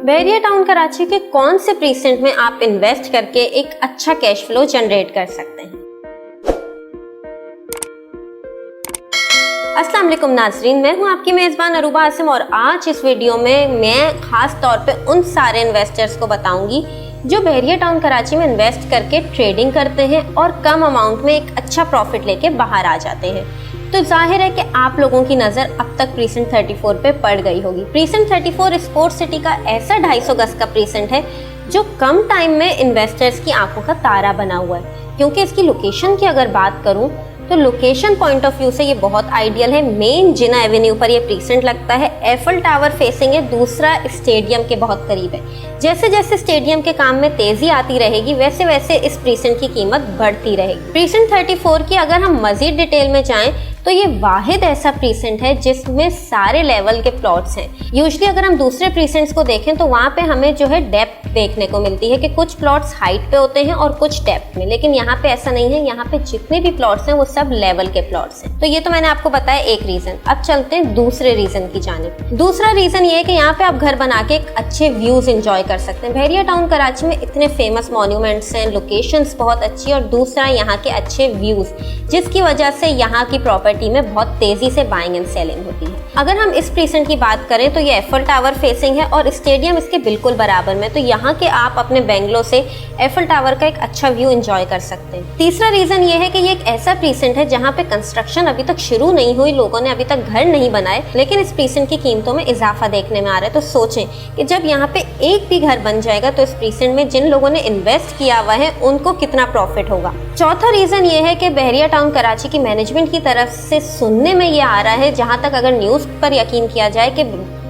बहरिया town Karachi के कौन से प्रीसेंट में आप इन्वेस्ट करके एक अच्छा कैश फ्लो जनरेट कर सकते हैं। अस्सलाम वालेकुम नाजरीन, मैं हूं आपकी मेज़बान अरूबा आसिम और आज इस वीडियो में मैं खास तौर पे उन सारे इन्वेस्टर्स को बताऊंगी जो बहरिया टाउन कराची में इन्वेस्ट करके ट्रेडिंग करते हैं और कम अमाउंट में एक अच्छा प्रॉफिट लेके बाहर आ जाते हैं। तो जाहिर है कि आप लोगों की नज़र अब तक प्रीसेंट 34 पे पड़ गई होगी। प्रीसेंट 34 स्पोर्ट्स सिटी का ऐसा 250 गज का प्रीसेंट है जो कम टाइम में इन्वेस्टर्स की आंखों का तारा बना हुआ है। क्योंकि इसकी लोकेशन की अगर बात करूं तो लोकेशन पॉइंट ऑफ व्यू से ये बहुत आइडियल है। मेन जिना एवेन्यू पर ये प्रीसेंट लगता है, एफल टावर फेसिंग है, दूसरा स्टेडियम के बहुत करीब है। जैसे जैसे स्टेडियम के काम में तेजी आती रहेगी वैसे वैसे इस प्रीसेंट की कीमत बढ़ती रहेगी। प्रीसेंट 34 की अगर हम मजीद डिटेल में जाएं तो ये वाहिद ऐसा प्रीसेंट है जिसमें सारे लेवल के प्लॉट्स हैं। यूजुअली अगर हम दूसरे प्रीसेंट्स को देखें तो वहाँ पे हमें जो है डेप्थ देखने को मिलती है कि कुछ प्लॉट्स हाइट पे होते हैं और कुछ डेप्थ में, लेकिन यहाँ पे ऐसा नहीं है। यहाँ पे जितने भी प्लॉट्स हैं वो सब लेवल के प्लॉट्स हैं। तो ये तो मैंने आपको बताया एक रीजन। अब चलते हैं दूसरे रीजन की जानिब। दूसरा रीजन ये है कि यहाँ पे आप घर बना के एक अच्छे व्यूज एंजॉय कर सकते हैं। बहरिया टाउन कराची में इतने फेमस मॉन्यूमेंट्स हैं, लोकेशंस बहुत अच्छी और दूसरा यहाँ के अच्छे व्यूज, जिसकी वजह से यहाँ की प्रॉपर्टी में बहुत तेजी से बाइंग एंड सेलिंग होती है। अगर हम इस प्रीसेंट की बात करें तो ये एफल टावर फेसिंग है और स्टेडियम इसके बिल्कुल बराबर में, तो यहाँ के आप अपने बेंगलो से एफल टावर का एक अच्छा व्यू एंजॉय कर सकते हैं। तीसरा रीजन ये है कि ये एक ऐसा प्रीसेंट है जहाँ पे कंस्ट्रक्शन अभी तक शुरू नहीं हुई, लोगों ने अभी तक घर नहीं बनाए, लेकिन इस प्रीसेंट की कीमतों में इजाफा देखने में आ रहा है। तो सोचें कि जब यहाँ पे एक भी घर बन जाएगा तो इस प्रीसेंट में जिन लोगों ने इन्वेस्ट किया हुआ है उनको कितना प्रॉफिट होगा। चौथा रीजन ये है कि बहरिया टाउन कराची की मैनेजमेंट की तरफ से सुनने में ये आ रहा है, जहां तक अगर न्यूज़ पर यकीन किया जाए, कि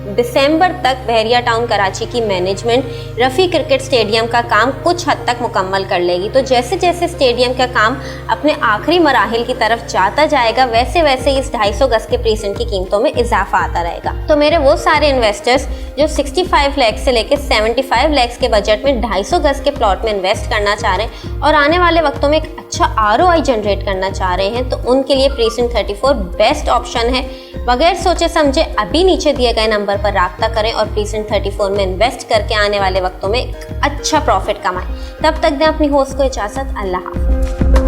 दिसंबर तक बहरिया टाउन कराची की मैनेजमेंट रफ़ी क्रिकेट स्टेडियम का काम कुछ हद तक मुकम्मल कर लेगी। तो जैसे जैसे स्टेडियम का काम अपने आखिरी मराहिल की तरफ जाता जाएगा वैसे वैसे इस 250 गज के प्रीसेंट की कीमतों में इजाफा आता रहेगा। तो मेरे वो सारे इन्वेस्टर्स जो 65 लाख से लेकर 75 लाख के बजट में 250 गज के प्लॉट में इन्वेस्ट करना चाह रहे हैं और आने वाले वक्तों में एक अच्छा ROI जनरेट करना चाह रहे हैं, तो उनके लिए प्रीसेंट 34 बेस्ट ऑप्शन है। बगैर सोचे समझे अभी नीचे दिए गए नंबर पर राब्ता करें और प्रीसेंट 34 में इन्वेस्ट करके आने वाले वक्तों में अच्छा प्रॉफिट कमाएं। तब तक दें अपनी होस्ट को इजाजत। अल्लाह हाफ़िज़।